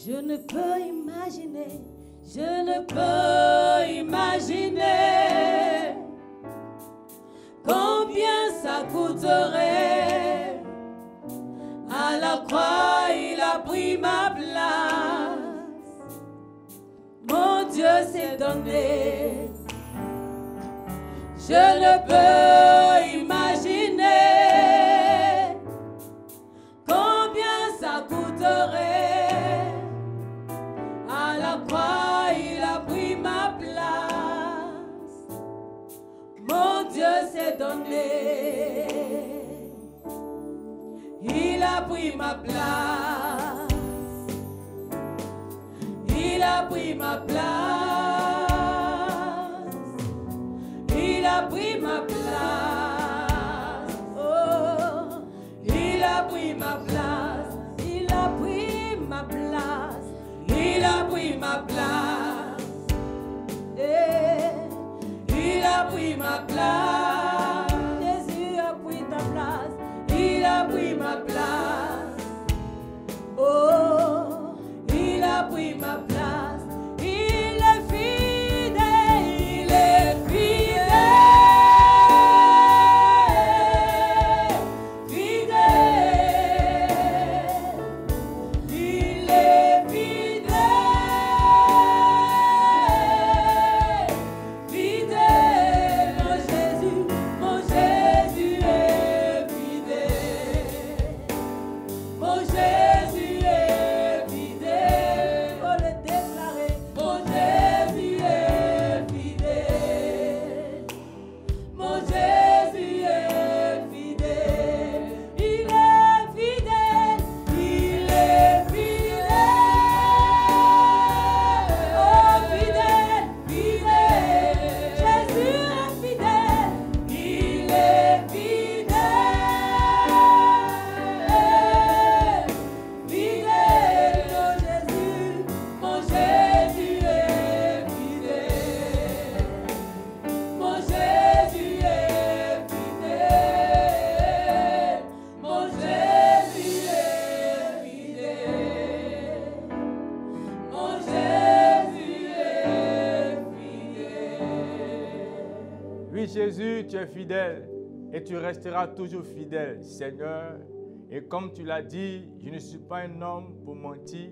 Je ne peux imaginer, je ne peux imaginer combien ça coûterait. À la croix, il a pris ma place. Mon Dieu s'est donné. Je ne peux imaginer combien ça coûterait. Il a pris ma place. Mon Dieu s'est donné. Il a pris ma place. Il a pris ma place. Il a pris ma place. Oh, il a pris ma place. Il a pris ma place. Il a pris ma place. Il a pris ma place. Jésus a pris ta place. Il a pris ma place. Oh, il a pris ma place. Il est fidèle. Il est fidèle. Jésus, tu es fidèle et tu resteras toujours fidèle, Seigneur. Et comme tu l'as dit, je ne suis pas un homme pour mentir,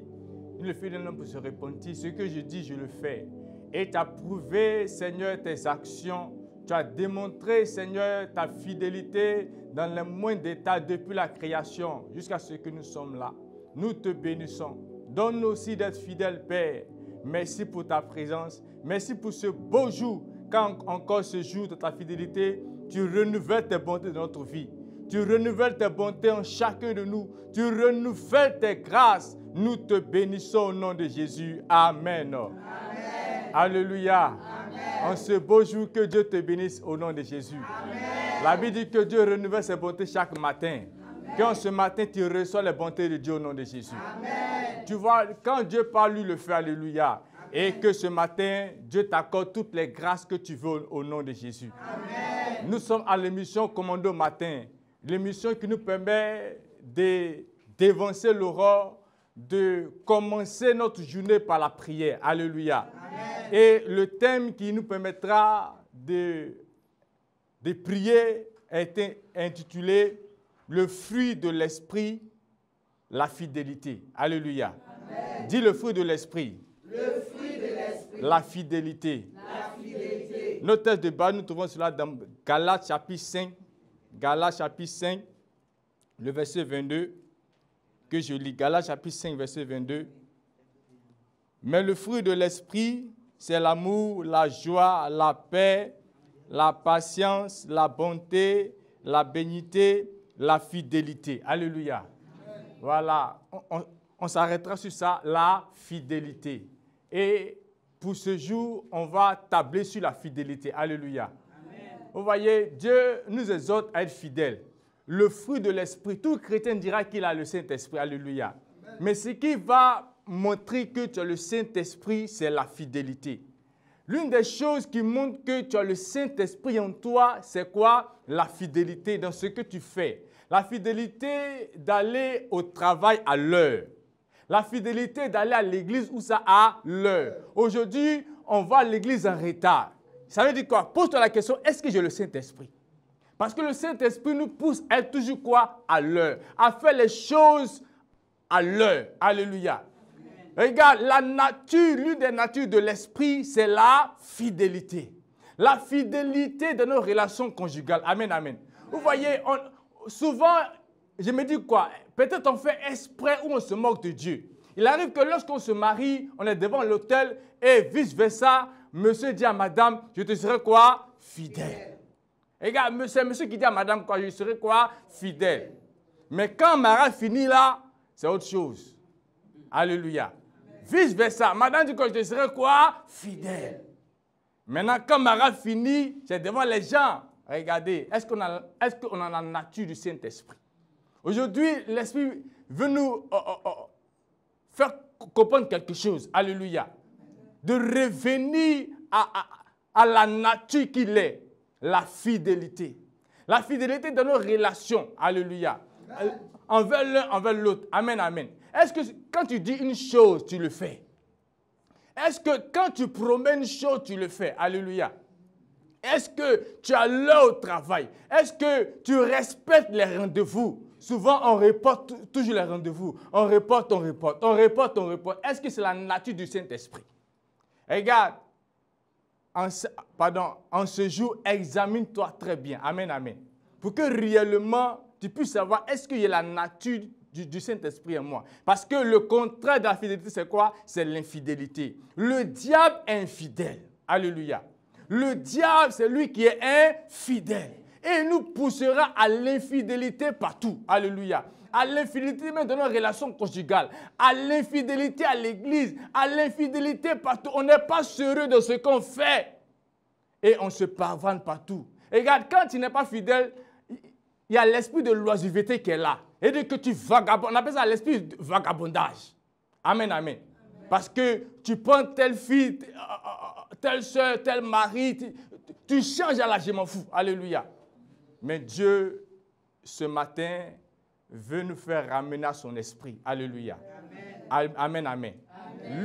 ni le fils d'un homme pour se repentir. Ce que je dis, je le fais. Et tu as prouvé, Seigneur, tes actions. Tu as démontré, Seigneur, ta fidélité dans les moindres détails depuis la création jusqu'à ce que nous sommes là. Nous te bénissons. Donne-nous aussi d'être fidèles, Père. Merci pour ta présence. Merci pour ce beau jour. Quand encore ce jour de ta fidélité, tu renouvelles tes bontés dans notre vie. Tu renouvelles tes bontés en chacun de nous. Tu renouvelles tes grâces. Nous te bénissons au nom de Jésus. Amen. Amen. Alléluia. Amen. En ce beau jour, que Dieu te bénisse au nom de Jésus. Amen. La Bible dit que Dieu renouvelle ses bontés chaque matin. Quand ce matin, tu reçois les bontés de Dieu au nom de Jésus. Amen. Tu vois, quand Dieu parle, lui le fait. Alléluia. Et que ce matin, Dieu t'accorde toutes les grâces que tu veux au nom de Jésus. Amen. Nous sommes à l'émission Commando Matin. L'émission qui nous permet d'évancer l'aurore, de commencer notre journée par la prière. Alléluia. Amen. Et le thème qui nous permettra de prier est intitulé « Le fruit de l'esprit, la fidélité ». Alléluia. Amen. Dis le fruit de l'esprit. Le fruit de l'esprit. La fidélité. La fidélité. Notre texte de base, nous trouvons cela dans Galates chapitre 5. Galates chapitre 5, le verset 22, que je lis. Galates chapitre 5, verset 22. Mais le fruit de l'esprit, c'est l'amour, la joie, la paix, la patience, la bonté, la bénignité, la fidélité. Alléluia. Voilà, on s'arrêtera sur ça, la fidélité. Et pour ce jour, on va tabler sur la fidélité. Alléluia. Amen. Vous voyez, Dieu nous exhorte à être fidèles. Le fruit de l'esprit, tout chrétien dira qu'il a le Saint-Esprit. Alléluia. Amen. Mais ce qui va montrer que tu as le Saint-Esprit, c'est la fidélité. L'une des choses qui montre que tu as le Saint-Esprit en toi, c'est quoi? La fidélité dans ce que tu fais. La fidélité d'aller au travail à l'heure. La fidélité d'aller à l'église où ça a l'heure. Aujourd'hui, on va à l'église en retard. Ça veut dire quoi? Pose-toi la question, est-ce que j'ai le Saint-Esprit? Parce que le Saint-Esprit nous pousse à être toujours quoi? À l'heure. À faire les choses à l'heure. Alléluia. Regarde, la nature, l'une des natures de l'esprit, c'est la fidélité. La fidélité de nos relations conjugales. Amen, amen. Vous voyez, souvent, je me dis quoi? Peut-être on fait exprès ou on se moque de Dieu. Il arrive que lorsqu'on se marie, on est devant l'autel et vice-versa, monsieur dit à madame, je te serai quoi? Fidèle. Regarde, c'est monsieur qui dit à madame quoi? Je serai quoi? Fidèle. Mais quand Marat finit là, c'est autre chose. Alléluia. Vice-versa, madame dit que je te serai quoi? Fidèle. Maintenant, quand Marat finit, c'est devant les gens. Regardez, est-ce qu'on a la nature du Saint-Esprit? Aujourd'hui, l'Esprit veut nous faire comprendre quelque chose. Alléluia. De revenir à la nature qu'il est. La fidélité. La fidélité dans nos relations. Alléluia. Envers l'un, envers l'autre. Amen, amen. Est-ce que quand tu dis une chose, tu le fais? Est-ce que quand tu promets une chose, tu le fais? Alléluia. Est-ce que tu as l'heure au travail? Est-ce que tu respectes les rendez-vous? Souvent, on reporte toujours les rendez-vous. On reporte. Est-ce que c'est la nature du Saint-Esprit? Regarde, en ce jour, examine-toi très bien. Amen, amen. Pour que réellement, tu puisses savoir, est-ce qu'il y a la nature du Saint-Esprit en moi? Parce que le contraire de la fidélité, c'est quoi? C'est l'infidélité. Le diable est infidèle. Alléluia. Le diable, c'est lui qui est infidèle. Et il nous poussera à l'infidélité partout. Alléluia. À l'infidélité même dans nos relations conjugales. À l'infidélité à l'église. À l'infidélité partout. On n'est pas sérieux de ce qu'on fait. Et on se pavane partout. Et regarde, quand tu n'es pas fidèle, il y a l'esprit de l'oisiveté qui est là. Et dès que tu vagabondes, on appelle ça l'esprit de vagabondage. Amen, amen. Parce que tu prends telle fille, telle soeur, tel mari, tu changes à la je m'en fous. Alléluia. Mais Dieu, ce matin, veut nous faire ramener à son esprit. Alléluia. Amen, amen. Amen.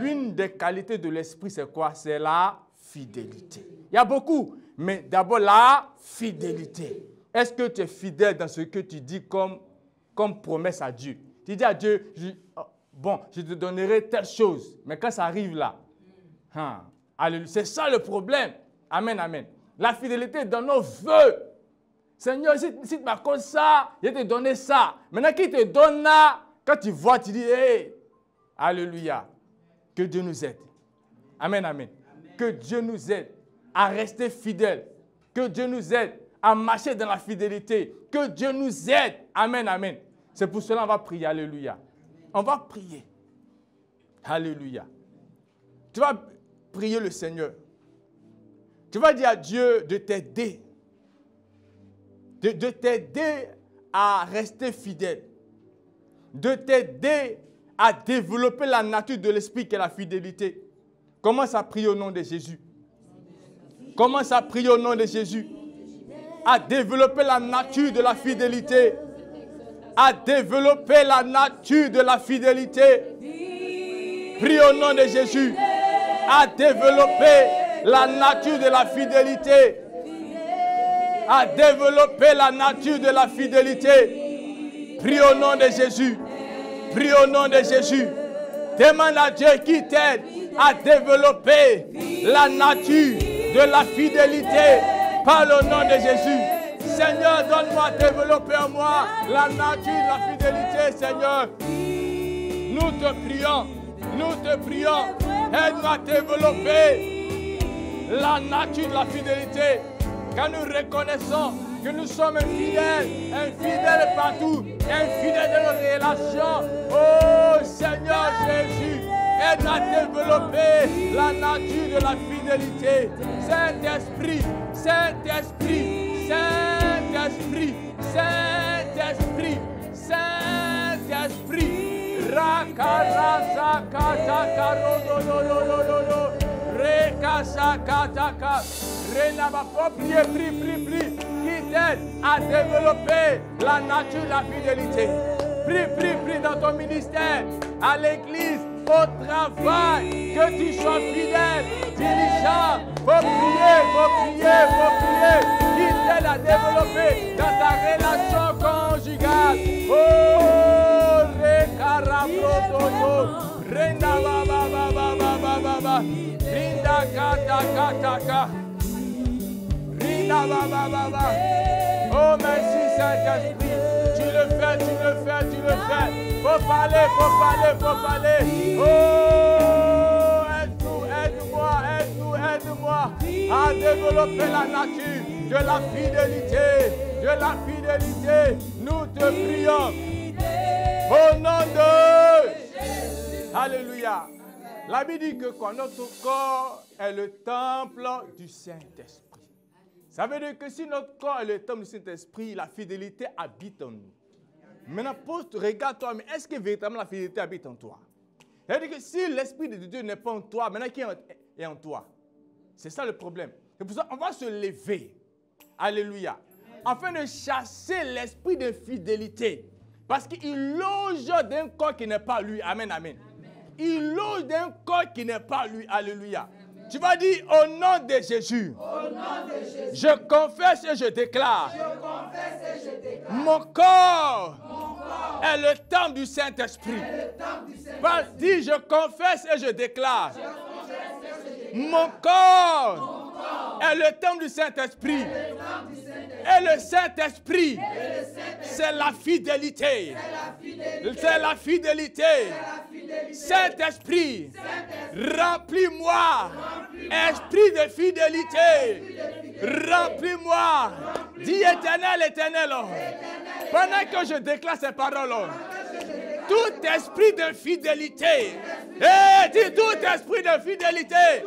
L'une des qualités de l'esprit, c'est quoi? C'est la fidélité. Il y a beaucoup, mais d'abord la fidélité. Est-ce que tu es fidèle dans ce que tu dis comme promesse à Dieu? Tu dis à Dieu, je te donnerai telle chose, mais quand ça arrive là, c'est ça le problème. Amen, amen. La fidélité dans nos vœux. Seigneur, si tu m'accordes ça, je vais te donner ça. Maintenant qu'il te donne là, quand tu vois, tu dis, hey, alléluia. Que Dieu nous aide. Amen, amen. Que Dieu nous aide à rester fidèles. Que Dieu nous aide à marcher dans la fidélité. Que Dieu nous aide. Amen, amen. C'est pour cela qu'on va prier. Alléluia. On va prier. Alléluia. Tu vas prier le Seigneur. Tu vas dire à Dieu de t'aider. De t'aider à rester fidèle. De t'aider à développer la nature de l'esprit qui est la fidélité. Commence à prier au nom de Jésus. Commence à prier au nom de Jésus. À développer la nature de la fidélité. À développer la nature de la fidélité. Prie au nom de Jésus. À développer la nature de la fidélité. À développer la nature de la fidélité. Prie au nom de Jésus. Prie au nom de Jésus. Demande à Dieu qui t'aide à développer la nature de la fidélité. Par le nom de Jésus. Seigneur, donne-moi, développer en moi la nature, la fidélité, Seigneur. Nous te prions, aide-moi à développer la nature, la fidélité. Quand nous reconnaissons que nous sommes infidèles partout, infidèles dans nos relations. Oh Seigneur Jésus, aide-moi à développer la nature de la fidélité. Saint-Esprit, Saint-Esprit, Saint-Esprit, Saint-Esprit, Saint-Esprit. Rakarasakatakarodololololo. Rekasakataka. Renaba, prie. Qui t'aide à développer la nature, la fidélité. Prie dans ton ministère, à l'église, au travail, que tu sois fidèle, diligent. Faut prier. Qui t'aide à développer dans ta relation conjugale. Oh, Rekarabrototo, Renda Baba, Rinda Kata. Oh, merci Saint-Esprit. Tu le fais. Faut parler. Oh, aide-moi à développer la nature de la fidélité. Nous te prions. Au nom de Jésus. Alléluia. La Bible dit que notre corps est le temple du Saint-Esprit. Ça veut dire que si notre corps est le temple du Saint-Esprit, la fidélité habite en nous. Maintenant, regarde-toi, mais est-ce que véritablement la fidélité habite en toi? C'est-à-dire que si l'Esprit de Dieu n'est pas en toi, maintenant qui est en toi? C'est ça le problème. C'est pour ça qu'on va se lever. Alléluia. Afin de chasser l'esprit de fidélité. Parce qu'il loge d'un corps qui n'est pas lui. Amen. Il loge d'un corps qui n'est pas lui. Alléluia. Tu vas dire au nom de Jésus. Je confesse et je déclare. Mon corps est le temple du Saint-Esprit. Dis, je confesse et je déclare. Mon corps est le temple du Saint-Esprit. Et le Saint-Esprit, c'est la fidélité. C'est la fidélité. Saint-Esprit, remplis-moi. Esprit de fidélité, remplis-moi. Dis Éternel. Pendant que je déclare ces paroles, tout esprit de fidélité, dis tout esprit de fidélité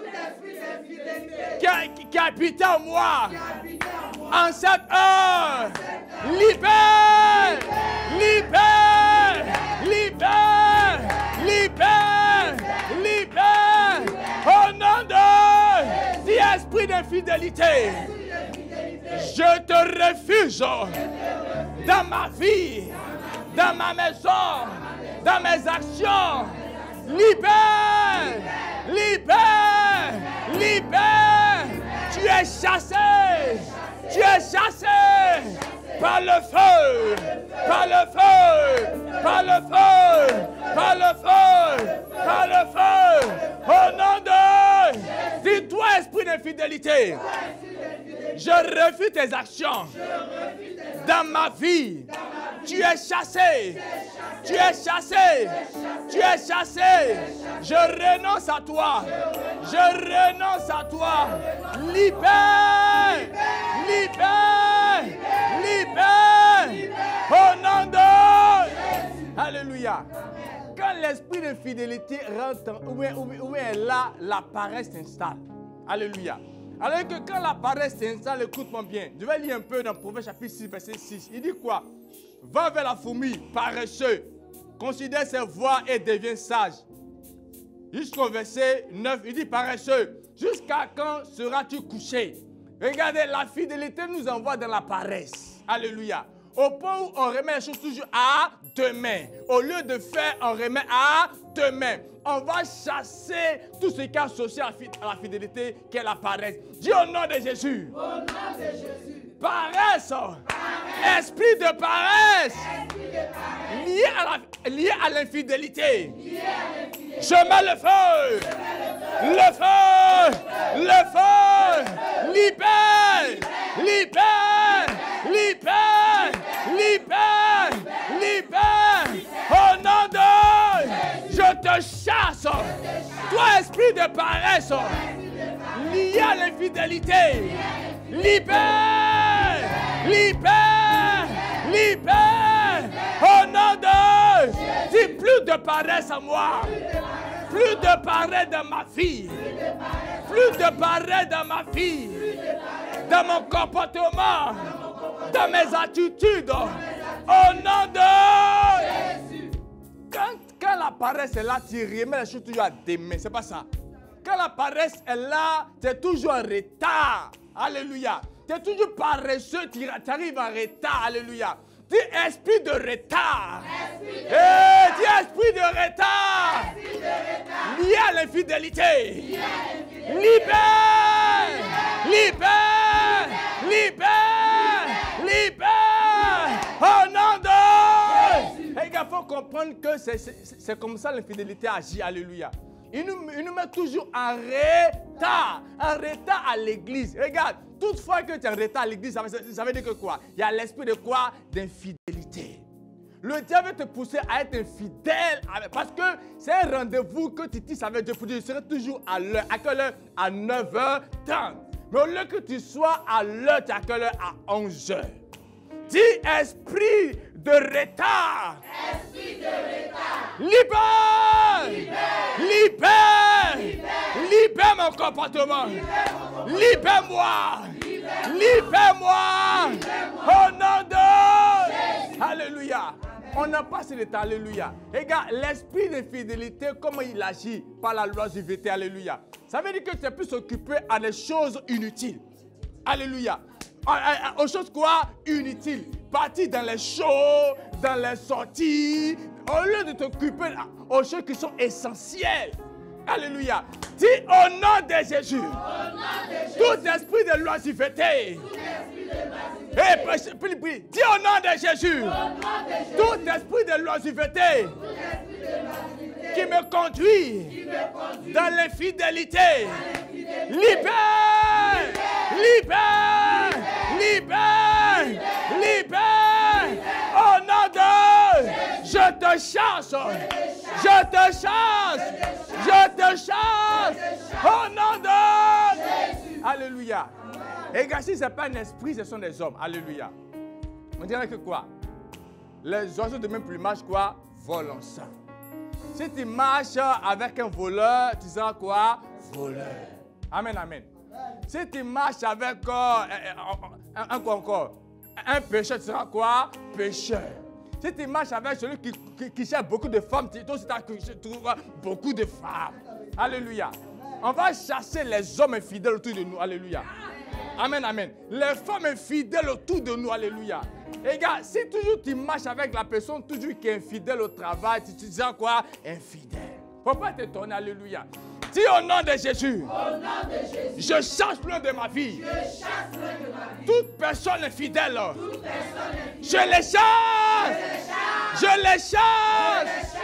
qui habite en moi, en cette heure, libère. Au nom de esprit de fidélité, je te refuse dans ma vie, dans ma maison, dans mes actions. Libère. Tu es chassé. Par le feu. Au nom de... Dis-toi, esprit d'infidélité. Je refuse tes actions. Dans ma vie. Tu es chassé. Je renonce à toi. Libère. Au nom de... Alléluia. Quand l'esprit de fidélité rentre, où est là, la paresse s'installe. Alléluia. Alors que quand la paresse s'installe, écoute-moi bien. Je vais lire un peu dans Proverbe chapitre 6, verset 6. Il dit quoi? Va vers la fourmi, paresseux. Considère ses voies et deviens sage. Jusqu'au verset 9, il dit paresseux. Jusqu'à quand seras-tu couché? Regardez, la fidélité nous envoie dans la paresse. Alléluia. Au point où on remet les choses toujours à demain. Au lieu de faire, on remet à demain. On va chasser tout ce qui est associé à la fidélité, qui est la paresse. Dis au nom de Jésus. Paresse. Esprit de paresse. Lié à l'infidélité. Je mets le feu. Libère. Toi, esprit de paresse, lié à l'infidélité, libère, libère, libère. Au nom de dis plus de paresse à moi. Plus de paresse dans ma vie. Plus de paresse dans ma vie. Dans mon comportement. Dans mes attitudes. Au nom de Jésus. Quand la paresse est là, tu remets les choses toujours à demain. C'est pas ça. Quand la paresse est là, tu es toujours en retard. Alléluia. Tu es toujours paresseux, tu arrives en retard. Alléluia. Dis esprit de retard. Dis esprit de retard. Lié à l'infidélité. Libère. Libère. Libère. Libère. Au nom de... Il faut comprendre que c'est comme ça l'infidélité agit. Alléluia. Il nous met toujours en retard à l'église. Regarde, toutefois que tu es en retard à l'église, ça veut dire que quoi? Il y a l'esprit de quoi? D'infidélité. Le diable veut te pousser à être infidèle parce que c'est un rendez-vous que tu tisses avec Dieu pour dire, je serai toujours à l'heure. À quelle heure? À 9h30. Mais au lieu que tu sois à l'heure, tu es à quelle heure? À 11h. Dis esprit de retard. Esprit de retard. Libère. Libère. Libère. Libère mon comportement. Libère-moi. Libère-moi. Au nom de Jésus. Alléluia. On n'a pas ce temps. Alléluia. Regarde, l'esprit d'infidélité, comment il agit par la loi du VT. Alléluia. Ça veut dire que tu es plus occupé à des choses inutiles. Alléluia. Aux choses quoi? Inutiles. Partir dans les shows, dans les sorties, au lieu de t'occuper aux choses qui sont essentielles. Alléluia. Dis au nom de Jésus. Tout esprit de l'oisiveté. Dis au nom de Jésus. Tout esprit de l'oisiveté qui me conduit dans l'infidélité. Libère. Libère. Libère. Libère. Au nom de je te chasse. Je te chasse. Je te chasse. Au nom de Jésus. Alléluia. Et gars, si ce n'est pas un esprit, ce sont des hommes. Alléluia. On dirait que quoi? Les oiseaux de même plumage, quoi? Volent ça. Si tu marches avec un voleur, tu seras quoi? Voleur. Amen, amen. Si tu marches avec un pécheur, tu seras quoi? Pécheur. Si tu marches avec celui qui cherche beaucoup de femmes, tu trouveras beaucoup de femmes. Alléluia. On va chasser les hommes infidèles autour de nous. Alléluia. Amen, amen. Les femmes infidèles autour de nous. Alléluia. Et gars, si toujours tu marches avec la personne toujours qui est infidèle au travail, tu diras quoi? Infidèle. Faut pas t'étonner. Alléluia. Dis au nom de Jésus. Au nom de Jésus. Je chasse loin de ma vie. Je chasse loin de ma vie. Toute personne infidèle. Toute personne infidèle. Je les chasse. Je les chasse.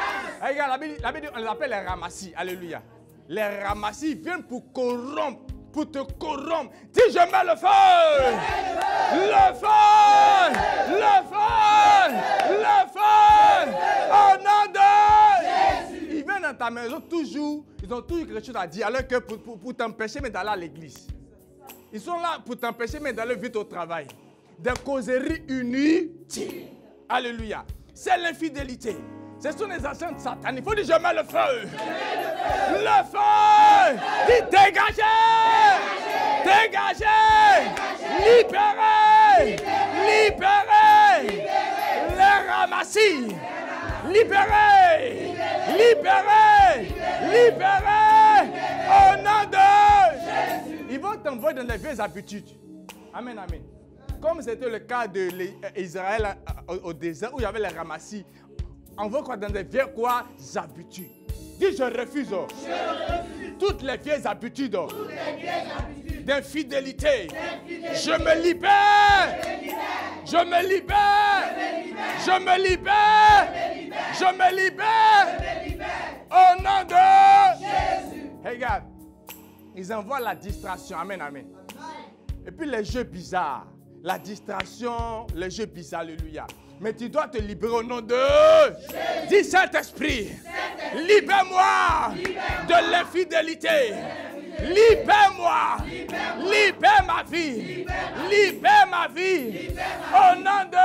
Regarde, la Bible, on les appelle les ramassis. Alléluia. Les ramassis viennent pour corrompre. Pour te corrompre. Dis, je mets le feu. Le feu. Le feu. Le feu. Au nom de Jésus. Ils viennent dans ta maison toujours. Ils ont toujours quelque chose à dire. Alors que pour t'empêcher même d'aller à l'église. Ils sont là pour t'empêcher même d'aller vite au travail. Des causeries inutiles. Alléluia. C'est l'infidélité. Ce sont les agents de Satan. Il faut dire, je mets le feu. Le feu. Dis, dégagez. Dégagez. Libérez. Libérez. Les ramassis. Libérez. Libérez. Libérez. Au nom de Jésus. Ils vont t'envoyer dans les vieilles habitudes. Amen, amen. Comme c'était le cas d'Israël au désert où il y avait les ramassis. On veut quoi dans des vieilles quoi? Habitudes. Dis, je refuse. Toutes les vieilles habitudes. D'infidélité. Je me libère. Je me libère. Je me libère. Je me libère. Au nom de Jésus. Regarde. Ils envoient la distraction. Amen, amen. Et puis les jeux bizarres. La distraction, les jeux bizarres. Alléluia. Mais tu dois te libérer au nom de Jésus. Dis Saint-Esprit. Libère-moi de l'infidélité. Libère-moi. Libère ma vie. Libère ma vie. Au nom de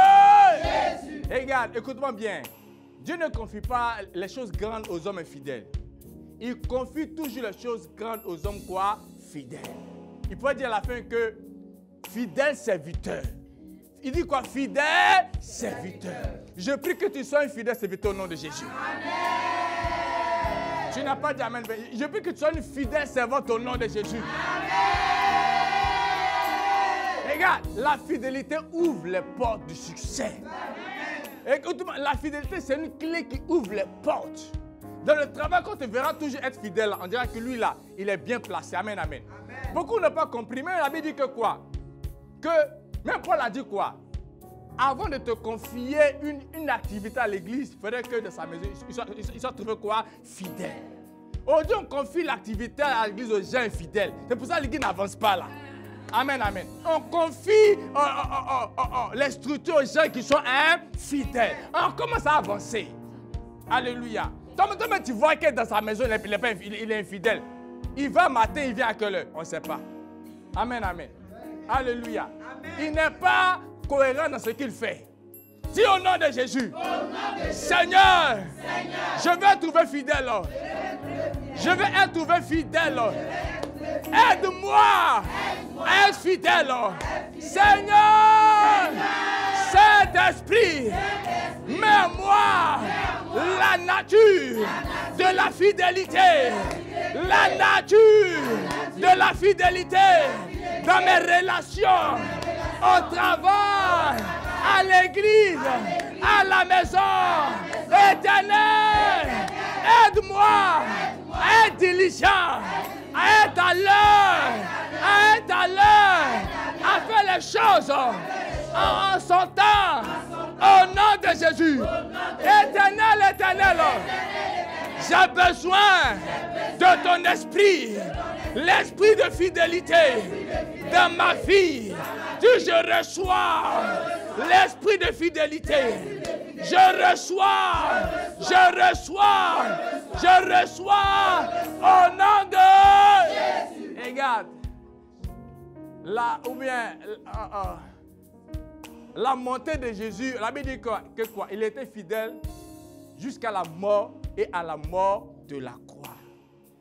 Jésus. Regarde, écoute-moi bien. Dieu ne confie pas les choses grandes aux hommes infidèles. Il confie toujours les choses grandes aux hommes quoi? Fidèles. Il pourrait dire à la fin que fidèle serviteur. Il dit quoi? Fidèle serviteur. Je prie que tu sois un fidèle serviteur au nom de Jésus. Amen. Tu n'as pas dit amen. Je prie que tu sois une fidèle servante au nom de Jésus. Amen. Regarde, la fidélité ouvre les portes du succès. Écoute-moi, la fidélité, c'est une clé qui ouvre les portes. Dans le travail, quand tu verras toujours être fidèle, on dira que lui là, il est bien placé. Amen, amen. Amen. Beaucoup n'ont pas compris, mais la Bible dit que quoi? Que, même Paul a dit quoi? Avant de te confier une activité à l'église, il faudrait que de sa maison, il soit trouvé quoi? Fidèle. Aujourd'hui, on confie l'activité à l'église aux gens infidèles. C'est pour ça que l'église n'avance pas là. Amen, amen. On confie les structures aux gens qui sont infidèles. On commence à avancer. Alléluia. Toi, tu vois que dans sa maison, il est infidèle. Il va matin, il vient à quelle heure? On ne sait pas. Amen, amen. Alléluia. Amen. Il n'est pas cohérent dans ce qu'il fait. Dis au nom de Jésus. Seigneur, je vais être trouvé fidèle. Je vais être trouvé fidèle. Aide-moi à être fidèle. Seigneur, Saint-Esprit, mets-moi la nature de la fidélité. La nature de la fidélité dans mes relations, au travail, à l'église, à la maison. Éternel, aide-moi à être diligent, à être à l'heure, à faire les choses en son temps, au nom de Jésus. Éternel, j'ai besoin de ton esprit, l'esprit de fidélité dans ma vie. Je reçois l'esprit de fidélité. Je reçois au nom de Jésus. Regarde, là, ou bien la montée de Jésus, la Bible dit que quoi? Il était fidèle jusqu'à la mort et à la mort de la croix.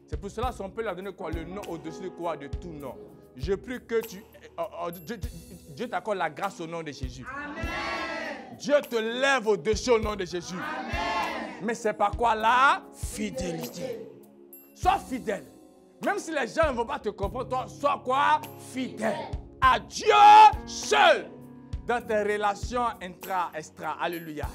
C'est pour cela son Père lui a donné quoi? Le nom au-dessus de quoi? De tout nom. Je prie que Dieu t'accorde la grâce au nom de Jésus. Amen. Dieu te lève au-dessus au nom de Jésus. Amen. Mais c'est pas quoi? La fidélité. Sois fidèle. Même si les gens ne vont pas te comprendre, toi, sois quoi? Fidèle. À Dieu seul. Dans tes relations extra. Alléluia.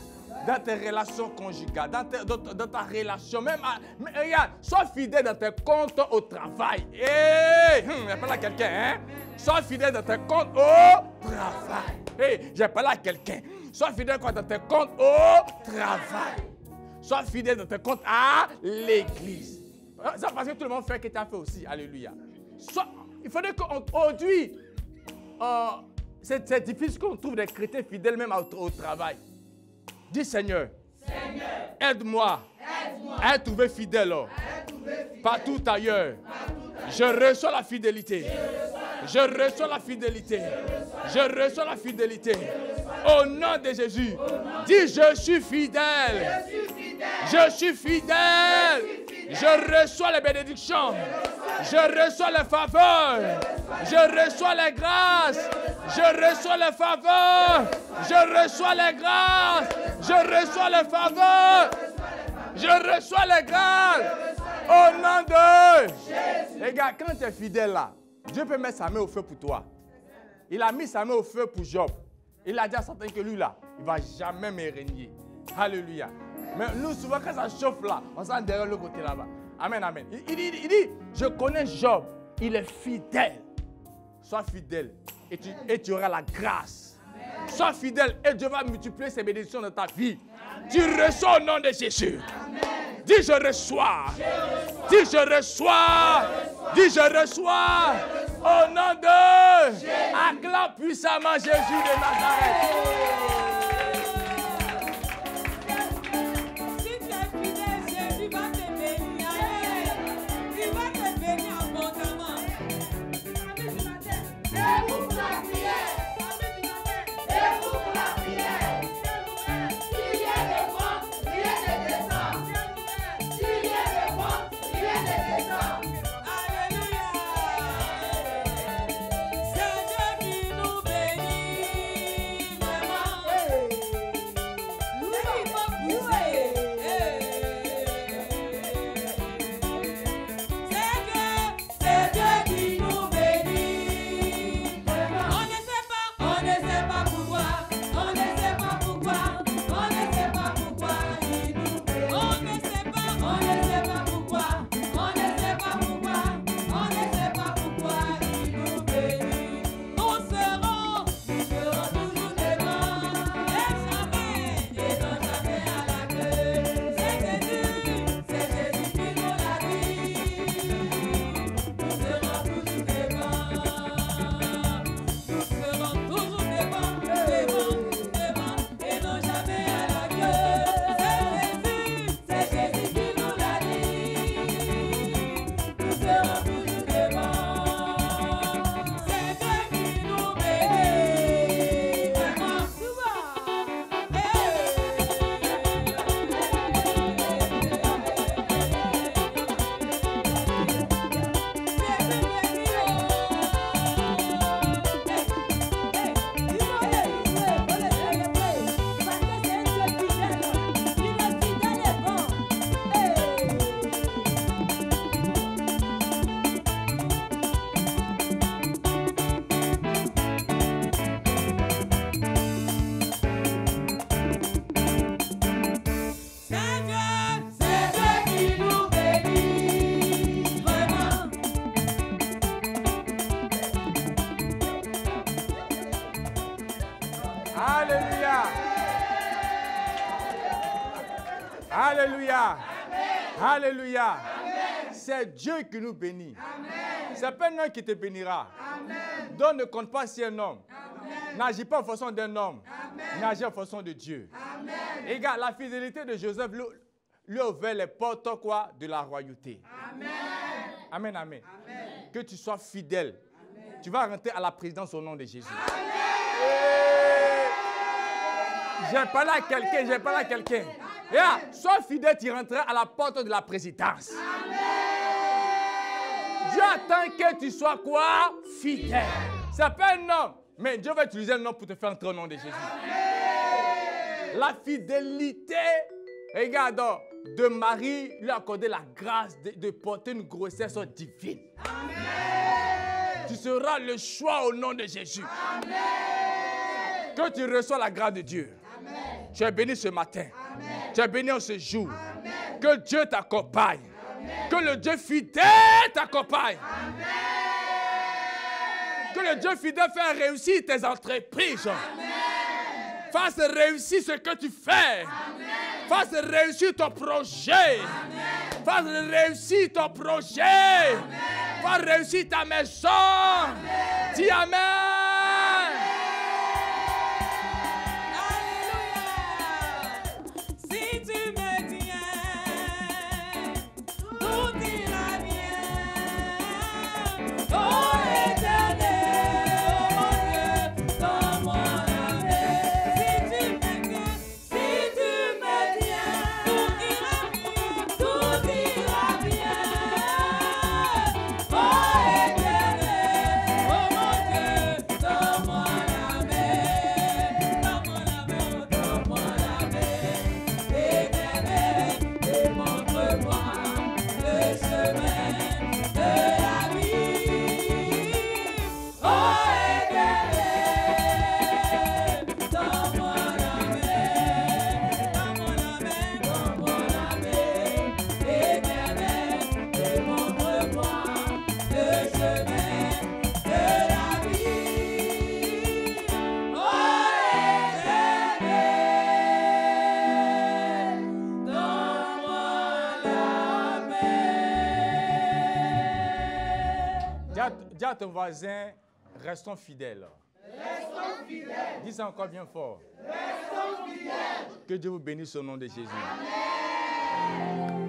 Dans tes relations conjugales, dans ta relation, même, regarde, sois fidèle dans tes comptes au travail. J'ai parlé à quelqu'un, hein? Sois fidèle dans tes comptes au travail. J'ai parlé à quelqu'un. Sois fidèle dans tes comptes au travail. Sois fidèle dans tes comptes à l'église. Ça parce que tout le monde fait ce que tu as fait aussi. Alléluia. Il faudrait qu'aujourd'hui, c'est difficile qu'on trouve des chrétiens fidèles même au travail. Dis Seigneur, aide-moi à être trouvé fidèle partout ailleurs. Je reçois la fidélité. Je reçois la fidélité. Je reçois la fidélité. Au nom de Jésus, dis je suis fidèle. Je suis fidèle. Je reçois les bénédictions. Je reçois les faveurs. Je reçois les grâces. Je reçois les faveurs. Je reçois les grâces. Je reçois les faveurs. Je reçois les grâces. Au nom de Jésus. Regarde, quand tu es fidèle là, Dieu peut mettre sa main au feu pour toi. Il a mis sa main au feu pour Job. Il a dit à Satan que lui là, il ne va jamais me régner. Alléluia. Mais nous, souvent, quand ça chauffe là, on s'en derrière le côté là-bas. Amen, amen. Il dit, je connais Job, il est fidèle. Sois fidèle et tu auras la grâce. Amen. Sois fidèle et Dieu va multiplier ses bénédictions dans ta vie. Amen. Tu reçois au nom de Jésus. Amen. Dis je reçois. Dis je reçois. Dis je reçois. Au nom de Jésus. Acclame puissamment Jésus de Nazareth. Si tu es fidèle, Jésus va te C'est Dieu qui nous bénit, vraiment. Alléluia. Alléluia. Alléluia. C'est Dieu qui nous bénit. Ce n'est pas un homme qui te bénira. Donc ne compte pas si un homme. N'agis pas en fonction d'un homme. N'agis en fonction de Dieu. Et regarde, la fidélité de Joseph lui a ouvert les portes quoi, de la royauté. Amen, amen. Que tu sois fidèle. Tu vas rentrer à la présidence au nom de Jésus. J'ai parlé à quelqu'un, Yeah, sois fidèle, tu rentreras à la porte de la présidence. Dieu attend que tu sois quoi? Fidèle. C'est pas un homme, mais Dieu va utiliser un homme pour te faire entrer au nom de Jésus. La fidélité, regarde, de Marie lui a accordé la grâce de porter une grossesse divine. Tu seras le choix au nom de Jésus. Que tu reçois la grâce de Dieu. Tu es béni ce matin. Tu es béni en ce jour. Que Dieu t'accompagne. Que le Dieu fidèle t'accompagne. Que le Dieu fidèle fasse réussir tes entreprises. Fasse réussir ce que tu fais. Fasse réussir ton projet. Fasse réussir ton projet. Fasse réussir ta maison. Dis Amen. Dis à ton voisin, restons fidèles. Restons fidèles. Dis ça encore bien fort. Restons fidèles. Que Dieu vous bénisse au nom de Jésus. Amen.